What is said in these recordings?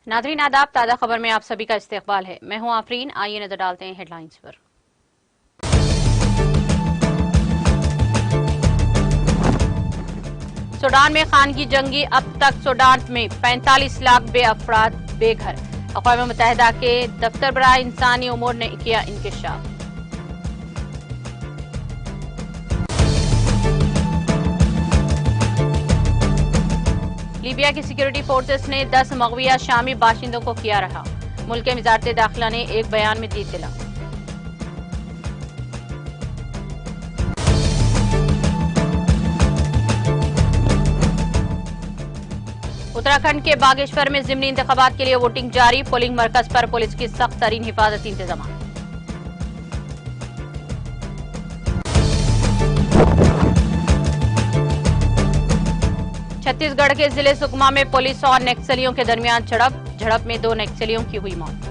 Nadreen आदाब, ताज़ा खबर में आप सभी का इस्तकबाल है। मैं हूं आफरीन। आइए नजर डालते हैं हेडलाइंस पर। सूडान में खानगी जंगी, अब तक सूडान में 45 लाख अफराद बेघर। अक़वाम मुत्तहिदा के दफ्तर बराए इंसानी उमूर ने किया इंकशाफ। लीबिया की सिक्योरिटी फोर्सेस ने 10 मगविया शामी बाशिंदों को किया रहा। मुल्क के वज़ारत दाखिला ने एक बयान में दी इत्तला। उत्तराखंड के बागेश्वर में ज़िमनी इंतखाबात के लिए वोटिंग जारी। पोलिंग मरकज पर पुलिस की सख्त तरीन हिफाजती इंतजाम। छत्तीसगढ़ के जिले सुकमा में पुलिस और नक्सलियों के दरमियान झड़प में 2 नक्सलियों की हुई मौत।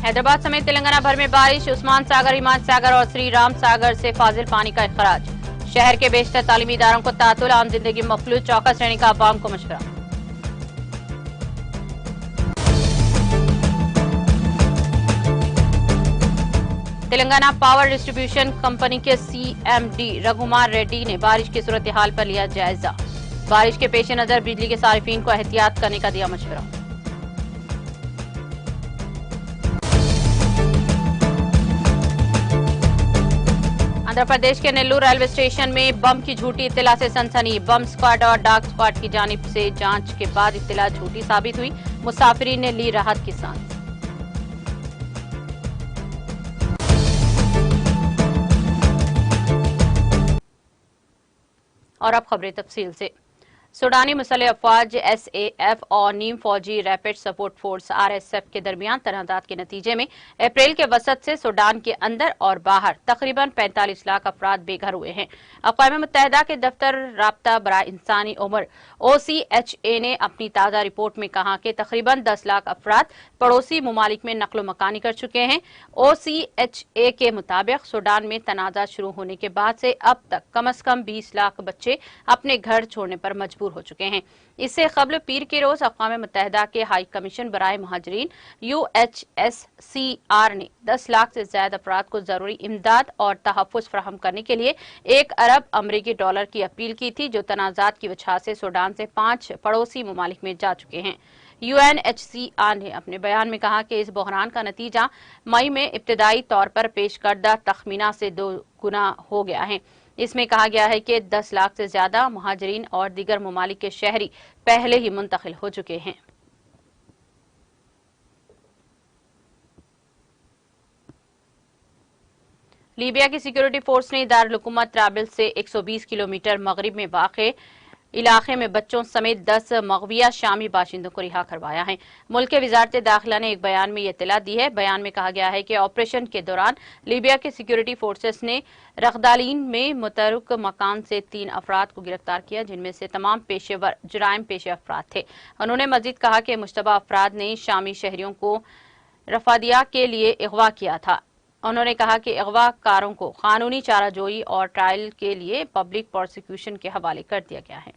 हैदराबाद समेत तेलंगाना भर में बारिश। उस्मान सागर, हिमायत सागर और श्री राम सागर से फाजिल पानी का इखराज। शहर के बेशतर तालीमी इदारों को तातुल, आम जिंदगी मफलूज, चौकस रहने का अवाम को मशवरा। तेलंगाना पावर डिस्ट्रीब्यूशन कंपनी के सीएमडी रघुमार रेड्डी ने बारिश की सूरत हाल पर लिया जायजा। बारिश के पेश नजर बिजली के सारिफीन को एहतियात करने का दिया मशवरा। आंध्र प्रदेश के नेल्लूर रेलवे स्टेशन में बम की झूठी इत्तला से सनसनी। बम स्क्वाड और डार्क स्क्वाड की जानिब से जांच के बाद इत्तला झूठी साबित हुई। मुसाफिरीन ने ली राहत की सांस। और अब खबरें तफसील से। सूडानी मुसल्ह अफवाज एसएएफ और नीम फौजी रैपिड सपोर्ट फोर्स आरएसएफ के दरमियान तनाज़ात के नतीजे में अप्रैल के वसत से सूडान के अंदर और बाहर तकरीबन 45 लाख अफराद बेघर हुए हैं। अक़वाम मुत्तहिदा के दफ्तर राब्ता बराए इंसानी उमर OCHA ने अपनी ताज़ा रिपोर्ट में कहा कि तकरीबन 10 लाख अफराद पड़ोसी ममालिक में नकलो मकानी कर चुके हैं। OCHA के मुताबिक सूडान में तनाज़ा शुरू होने के बाद से अब तक कम अज कम 20 लाख बच्चे अपने घर छोड़ने पर मजबूर हो चुके हैं। इससे कबल पीर के रोज अक़वाम मुत्तहिदा के हाई कमीशन बराए महाजरीन UNHCR ने 10 लाख से ज्यादा अफराद को जरूरी इमदाद और तहफ़्फ़ुज़ फराहम करने के लिए $1 अरब अमरीकी डॉलर की अपील की थी, जो तनाज़ात की वजह से सूडान से 5 पड़ोसी ममालिक में जा चुके हैं। UNHCR ने अपने बयान में कहा कि इस बहरान का नतीजा मई में इब्तदाई तौर पर पेश करदा तखमीना से 2 गुना हो गया है। इसमें कहा गया है कि 10 लाख से ज्यादा मुहाजिरीन और दीगर ममालिक के शहरी पहले ही मुंतकिल हो चुके हैं। लीबिया की सिक्योरिटी फोर्स ने दारुल हुकूमत ट्राबिल्स से 120 किलोमीटर मगरिब में वाक़े इलाके में बच्चों समेत 10 मगविया शामी बाशिंदों को रिहा करवाया है। मुल्क के वज़ारत दाखिला ने एक बयान में ये इत्तला दी है। बयान में कहा गया है कि ऑपरेशन के दौरान लीबिया के सिक्योरिटी फोर्सेस ने रखदालीन में मुतरुक मकान से 3 अफराद को गिरफ्तार किया, जिनमें से तमाम पेशेवर जुराइम पेशे अफराद थे। उन्होंने मजीद कहा कि मुश्तबा अफराद ने शामी शहरियों को रफादिया के लिए अगवा किया था। उन्होंने कहा कि अगवाकारों को कानूनी चाराजोई और ट्रायल के लिए पब्लिक प्रोसिक्यूशन के हवाले कर दिया गया है।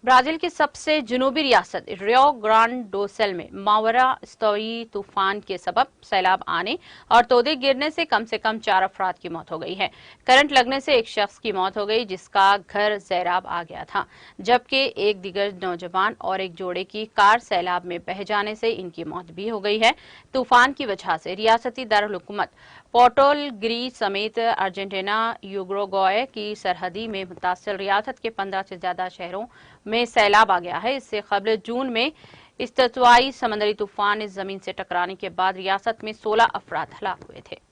ब्राजील की सबसे जुनूबी रियासत रियो ग्रांड डो सेल में मावरा स्तोई तूफान के सबब सैलाब आने और तोदे गिरने से कम 4 अफराद की मौत हो गई है। करंट लगने से एक शख्स की मौत हो गई, जिसका घर सैलाब आ गया था, जबकि एक दिगर नौजवान और एक जोड़े की कार सैलाब में बह जाने से इनकी मौत भी हो गई है। तूफान की वजह से रियासती दारुल हुकूमत पोर्टोलग्री समेत अर्जेंटीना यूरुग्वे की सरहदी में मुतासिर रियासत के 15 से ज्यादा शहरों में सैलाब आ गया है। इससे कबल जून में इस्तवाई समंदरी तूफान इस जमीन से टकराने के बाद रियासत में 16 अफराद हलाक हुए थे।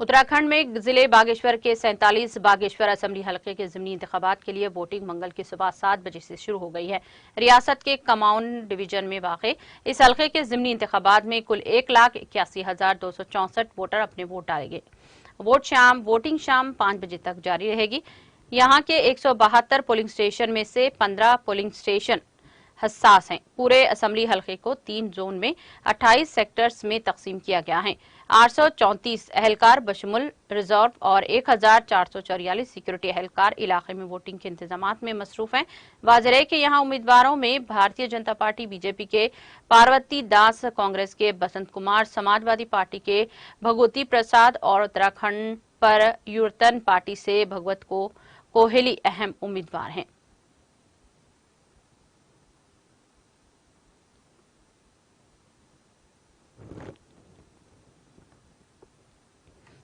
उत्तराखंड में जिले बागेश्वर के 47 बागेश्वर असेंबली हलके के ज़िमनी इंतखाबात के लिए वोटिंग मंगल की सुबह 7 बजे से शुरू हो गई है। रियासत के कमाउन डिवीजन में वाक़े इस हलके के ज़िमनी इंतखाबात में कुल 1,81,264 वोटर अपने वोट डालेंगे। वोटिंग शाम 5 बजे तक जारी रहेगी। यहाँ के 172 पोलिंग स्टेशन में से 15 पोलिंग स्टेशन हसास हैं। पूरे असेंबली हलके को 3 जोन में 28 सेक्टर्स में तकसीम किया गया है। 834 एहलकार बशमुल रिजर्व और 1,444 सिक्योरिटी एहलकार इलाके में वोटिंग के इंतजामात में मसरूफ हैं। वाज़ेह है कि यहाँ उम्मीदवारों में भारतीय जनता पार्टी बीजेपी के पार्वती दास, कांग्रेस के बसंत कुमार, समाजवादी पार्टी के भगवती प्रसाद और उत्तराखंड पर यूरतन पार्टी से भगवत कोहली अहम उम्मीदवार हैं।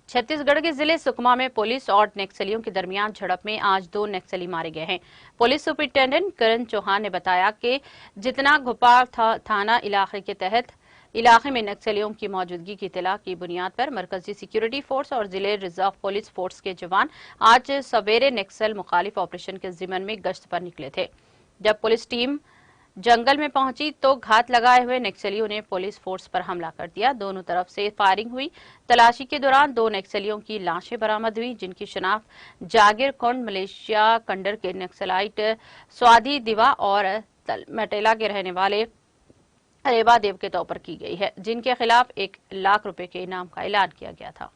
छत्तीसगढ़ के जिले सुकमा में पुलिस और नक्सलियों के दरमियान झड़प में आज 2 नक्सली मारे गए हैं। पुलिस सुपरिंटेंडेंट करण चौहान ने बताया कि जितना घुपा थाना इलाके के तहत इलाके में नक्सलियों की मौजूदगी की इत्तला की बुनियाद पर मरकजी सिक्योरिटी फोर्स और जिले रिजर्व पुलिस फोर्स के जवान आज सवेरे नक्सल मुखालिफ ऑपरेशन के जिम्मन में गश्त पर निकले थे। जब पुलिस टीम जंगल में पहुंची तो घात लगाए हुए नक्सलियों ने पुलिस फोर्स पर हमला कर दिया। दोनों तरफ से फायरिंग हुई। तलाशी के दौरान 2 नक्सलियों की लाशें बरामद हुई, जिनकी शिनाख्त जागीर कोंड मलेशिया कंडर के नक्सलाइट स्वाति दिवा और मटेला के रहने वाले रेवा देव के तौर पर की गई है, जिनके खिलाफ 1 लाख रुपए के इनाम का ऐलान किया गया था।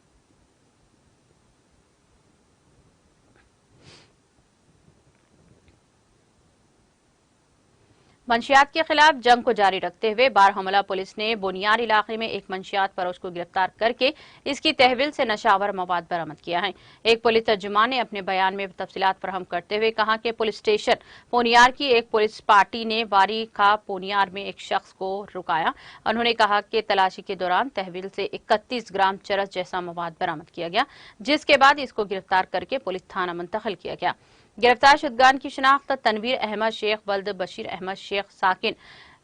मंशियात के खिलाफ जंग को जारी रखते हुए बारहमुला पुलिस ने बोनियार इलाके में एक मंशियात फरोश को गिरफ्तार करके इसकी तहवील से नशावर मवाद बरामद किया है। एक पुलिस तर्जुमान ने अपने बयान में तफसीलात फराहम करते हुए कहा कि पुलिस स्टेशन पोनियार की एक पुलिस पार्टी ने वारी खा पोनियार में एक शख्स को रुकाया। उन्होंने कहा कि तलाशी के दौरान तहवील से 31 ग्राम चरस जैसा मवाद बरामद किया गया, जिसके बाद इसको गिरफ्तार करके पुलिस थाना मुंतकिल किया गया। गिरफ्तार शुदगान की शिनाख्त तनवीर अहमद शेख, वल्द बशीर अहमद शेख साकिन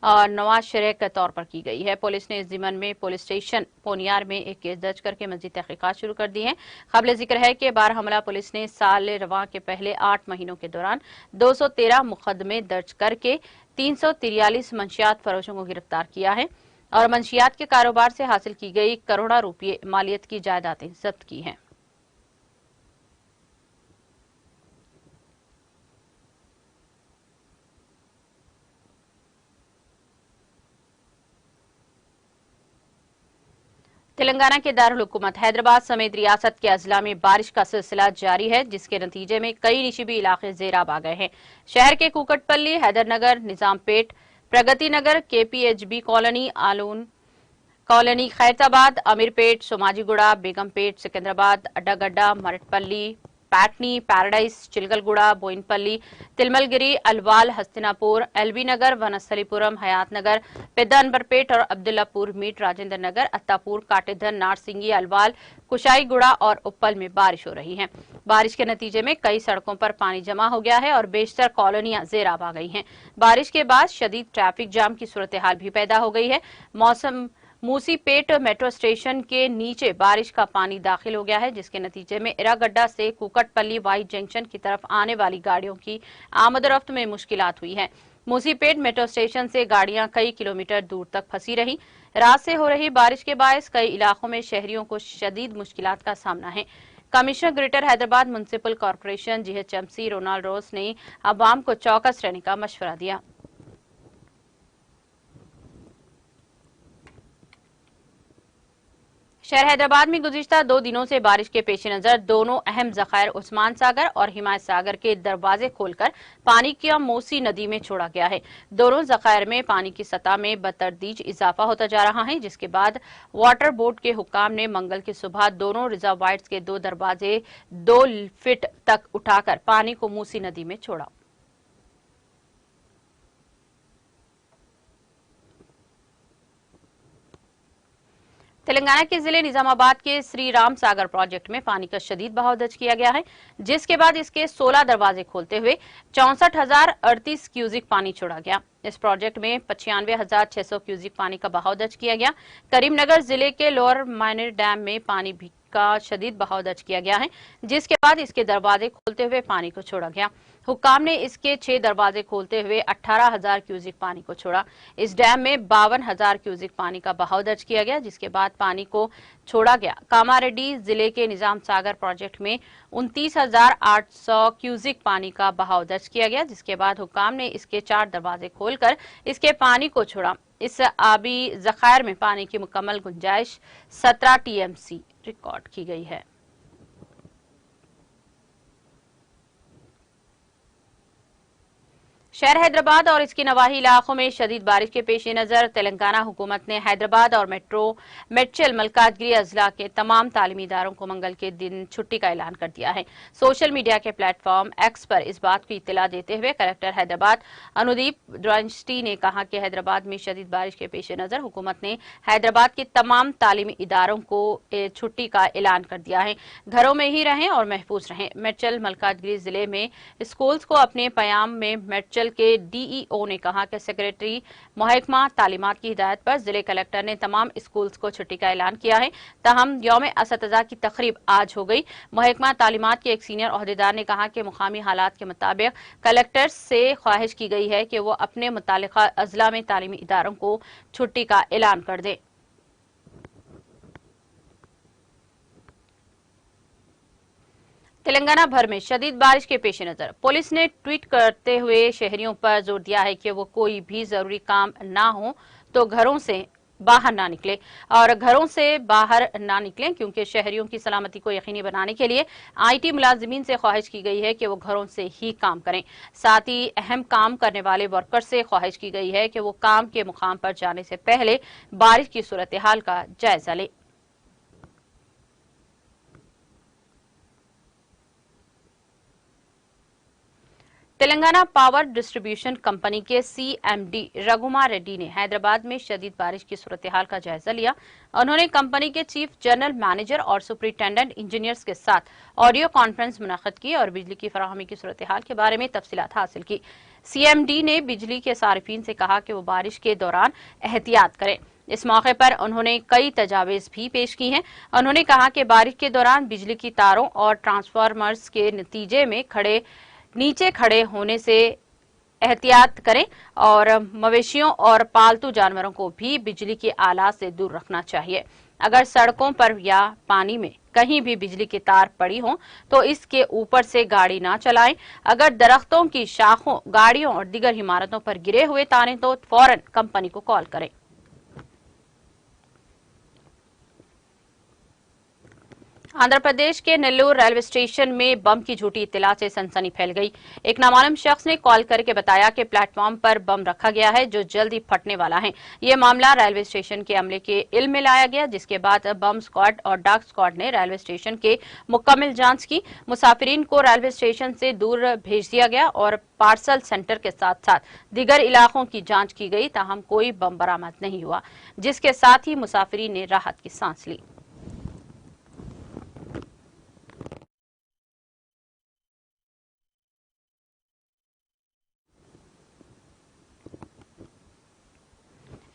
और नवाज शरीक के तौर पर की गई है। पुलिस ने इस जिम्मन में पुलिस स्टेशन पोनियार में एक केस दर्ज करके मजीद तहकीकात शुरू कर दी है। काबिल जिक्र है कि बारहमुला पुलिस ने साल रवां के पहले 8 महीनों के दौरान 213 मुकदमे दर्ज करके 343 मंशियात फरोशों को गिरफ्तार किया है और मंशियात के कारोबार से हासिल की गई करोड़ों रुपये मालियत की जायदादें जब्त की हैं। तेलंगाना के दारुल हुकूमत हैदराबाद समेत रियासत के अजला में बारिश का सिलसिला जारी है, जिसके नतीजे में कई निशिबी इलाके ज़ेराब आ गए हैं। शहर के Kukatpally, Hydernagar, Nizampet, Pragati Nagar, KPHB colony, Alwyn colony, Khairatabad, Ameerpet, Somajiguda, Begumpet, Secunderabad, Addagutta, Marredpally, Patny, Paradise, Chilkalguda, Bowenpally, Tirumalagiri, Alwal, Hastinapur, LB Nagar, Vanasthalipuram, Hayathnagar, Peddamberpet और अब्दुल्लापुर मीट, राजेंद्र नगर, अत्तापुर, काटेधन, नारसिंगी, अलवाल, कुशाईगुड़ा और उप्पल में बारिश हो रही है। बारिश के नतीजे में कई सड़कों पर पानी जमा हो गया है और बेशतर कॉलोनियां ज़ेराब आ गई हैं। बारिश के बाद शदीद ट्रैफिक जाम की सूरत हाल भी पैदा हो गई है। मूसीपेट मेट्रो स्टेशन के नीचे बारिश का पानी दाखिल हो गया है, जिसके नतीजे में इरागड्डा से कुकटपल्ली वाई जंक्शन की तरफ आने वाली गाड़ियों की आमदोरफ्त में मुश्किलात हुई है। मूसीपेट मेट्रो स्टेशन से गाड़ियां कई किलोमीटर दूर तक फंसी रही। रात से हो रही बारिश के बायस कई इलाकों में शहरियों को शदीद मुश्किलात का सामना है। Commissioner Greater Hyderabad municipal corporation GHMC Ronald Rose ने अवाम को चौकस रहने का मशवरा दिया। शहर हैदराबाद में गुज़िश्ता 2 दिनों से बारिश के पेश नजर दोनों अहम जखायर उस्मान सागर और हिमायत सागर के दरवाजे खोलकर पानी का मूसी नदी में छोड़ा गया है। दोनों जखायर में पानी की सतह में बतदरीज इजाफा होता जा रहा है, जिसके बाद वाटर बोर्ड के हुक्काम ने मंगल की सुबह दोनों रिजर्वायर्स के 2 दरवाजे 2 फीट तक उठाकर पानी को मूसी नदी में छोड़ा। तेलंगाना के जिले निजामाबाद के श्री राम सागर प्रोजेक्ट में पानी का शदीद बहाव दर्ज किया गया है, जिसके बाद इसके 16 दरवाजे खोलते हुए 64,038 क्यूजिक पानी छोड़ा गया। इस प्रोजेक्ट में 95,600 क्यूजिक पानी का बहाव दर्ज किया गया। करीमनगर जिले के लोअर माइनर डैम में पानी भी का शदीद बहाव दर्ज किया गया है, जिसके बाद इसके दरवाजे खोलते हुए पानी को छोड़ा गया। हुक्काम ने इसके 6 दरवाजे खोलते हुए 18,000 क्यूसिक पानी को छोड़ा। इस डैम में 52,000 क्यूसिक पानी का बहाव दर्ज किया गया, जिसके बाद पानी को छोड़ा गया। कामारेड्डी जिले के निजाम सागर प्रोजेक्ट में 29,800 क्यूसिक पानी का बहाव दर्ज किया गया, जिसके बाद हुक्काम ने इसके 4 दरवाजे खोलकर इसके पानी को छोड़ा। इस आबी जखायर में पानी की मुकम्मल गुंजाइश 17 टीएमसी रिकॉर्ड की गई है। शहर हैदराबाद और इसके नवाही इलाकों में शदीद बारिश के पेश नजर तेलंगाना हुकूमत ने हैदराबाद और मेडचल मलकाजगिरी अजला के तमाम तालीमी इदारों को मंगल के दिन छुट्टी का ऐलान कर दिया है। सोशल मीडिया के प्लेटफॉर्म एक्स पर इस बात की इत्तला देते हुए कलेक्टर हैदराबाद अनुदीप ड्रंस्टी ने कहा कि हैदराबाद में शदीद बारिश के पेश नजर हुकूमत ने हैदराबाद के तमाम तालीमी इदारों को छुट्टी का ऐलान कर दिया है। घरों में ही रहें और महफूज रहें। मेडचल मलकाजगिरी जिले में स्कूल्स को अपने प्याम में मेडचल के डीईओ ने कहा कि सेक्रेटरी महकमा तालीमात की हिदायत पर जिले कलेक्टर ने तमाम स्कूल्स को छुट्टी का ऐलान किया है। ताहम यौम असतिज़ा की तकरीब आज हो गई। महकमा तालीमात के एक सीनियर ओहदेदार ने कहा कि मुकामी हालात के मुताबिक कलेक्टर से ख्वाहिश की गई है कि वो अपने मुतालिका अजला में तालीमी इदारों को छुट्टी का ऐलान कर दे। तेलंगाना भर में शदीद बारिश के पेश नजर पुलिस ने ट्वीट करते हुए शहरियों पर जोर दिया है कि वो कोई भी जरूरी काम ना हो तो घरों से बाहर ना निकले और घरों से बाहर ना निकलें, क्योंकि शहरियों की सलामती को यकीनी बनाने के लिए आईटी मुलाजिमीन से ख्वाहिश की गई है कि वो घरों से ही काम करें। साथ ही अहम काम करने वाले वर्कर से ख्वाहिश की गई है कि वो काम के मुकाम पर जाने से पहले बारिश की सूरत हाल का जायजा लें। तेलंगाना पावर डिस्ट्रीब्यूशन कंपनी के सीएमडी रघुमार रेड्डी ने हैदराबाद में शदीद बारिश की सूरत हाल का जायजा लिया। उन्होंने कंपनी के चीफ जनरल मैनेजर और सुपरिटेंडेंट इंजीनियर्स के साथ ऑडियो कॉन्फ्रेंस मुनअक्किद की और बिजली की फराहमी की सूरत हाल के बारे में तफसीलात हासिल की। सीएमडी ने बिजली के सारिफीन से कहा कि वो बारिश के दौरान एहतियात करें। इस मौके पर उन्होंने कई तजावीज भी पेश की हैं। उन्होंने कहा कि बारिश के दौरान बिजली की तारों और ट्रांसफार्मर्स के नतीजे में नीचे खड़े होने से एहतियात करें और मवेशियों और पालतू जानवरों को भी बिजली के आलात से दूर रखना चाहिए। अगर सड़कों पर या पानी में कहीं भी बिजली की तार पड़ी हो तो इसके ऊपर से गाड़ी ना चलाएं। अगर दरख्तों की शाखों, गाड़ियों और दीगर इमारतों पर गिरे हुए तारें तो फौरन कंपनी को कॉल करें। आंध्र प्रदेश के नेल्लूर रेलवे स्टेशन में बम की झूठी इत्तला से सनसनी फैल गई। एक नामालूम शख्स ने कॉल करके बताया कि प्लेटफॉर्म पर बम रखा गया है जो जल्द ही फटने वाला है। यह मामला रेलवे स्टेशन के अमले के इल्म में लाया गया, जिसके बाद बम स्क्वाड और डाक स्क्वाड ने रेलवे स्टेशन के मुकम्मल जांच की। मुसाफिरीन को रेलवे स्टेशन से दूर भेज दिया गया और पार्सल सेंटर के साथ साथ दीगर इलाकों की जाँच की गई। ताहम कोई बम बरामद नहीं हुआ, जिसके साथ ही मुसाफिरीन ने राहत की सांस ली।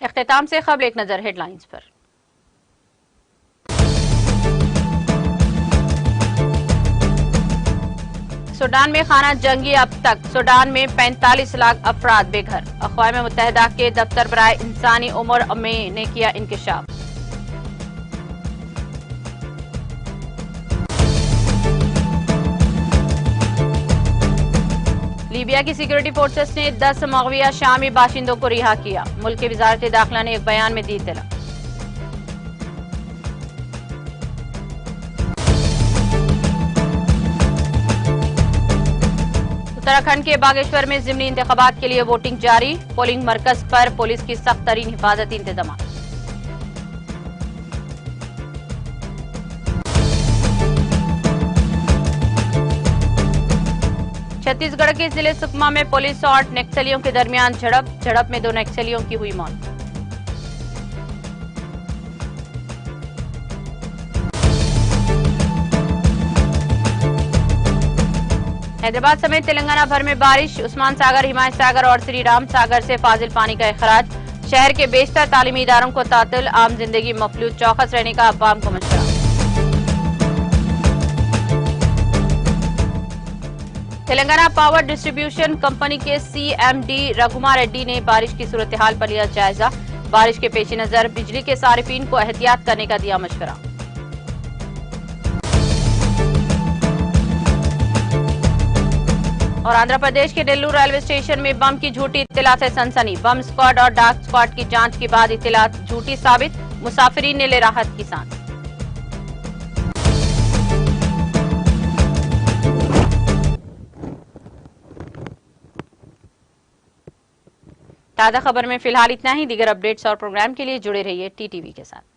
इख्तिताम से खबर एक नजर हेडलाइंस पर। सूडान में खाना जंगी, अब तक सूडान में 45 लाख अफराद बेघर। अक़वाम मुत्तहिदा के दफ्तर बराए इंसानी उमूर में ने किया इंकशाफ। लीबिया की सिक्योरिटी फोर्सेस ने 10 मगविया शामी बाशिंदों को रिहा किया। मुल्क की वजारत दाखिला ने एक बयान में दी इत्तला। उत्तराखंड के बागेश्वर में ज़िमनी इंतखाबात के लिए वोटिंग जारी। पोलिंग मरकज पर पुलिस की सख्त तरीन हिफाजती इंतजाम। छत्तीसगढ़ के जिले सुकमा में पुलिस और नक्सलियों के दरमियान झड़प में 2 नक्सलियों की हुई मौत। हैदराबाद समेत तेलंगाना भर में बारिश। उस्मान सागर, हिमायत सागर और श्री राम सागर से फाजिल पानी का इखराज। शहर के बेशतर तालीमी इदारों को तातिल, आम जिंदगी मफलूज, चौकस रहने का अवाम को मशवरा। तेलंगाना पावर डिस्ट्रीब्यूशन कंपनी के सीएमडी रघुमार रेड्डी ने बारिश की सूरत हाल पर लिया जायजा। बारिश के पेश नजर बिजली के सारिफीन को एहतियात करने का दिया मशवरा। और आंध्र प्रदेश के नेल्लूर रेलवे स्टेशन में बम की झूठी इत्तला से सनसनी। बम स्क्वाड और डार्क स्क्वाड की जांच के बाद इत्तला झूठी साबित। मुसाफिरीन ने ले राहत की सांस। ताजा खबर में फिलहाल इतना ही। दीगर अपडेट्स और प्रोग्राम के लिए जुड़े रहिए टीटीवी के साथ।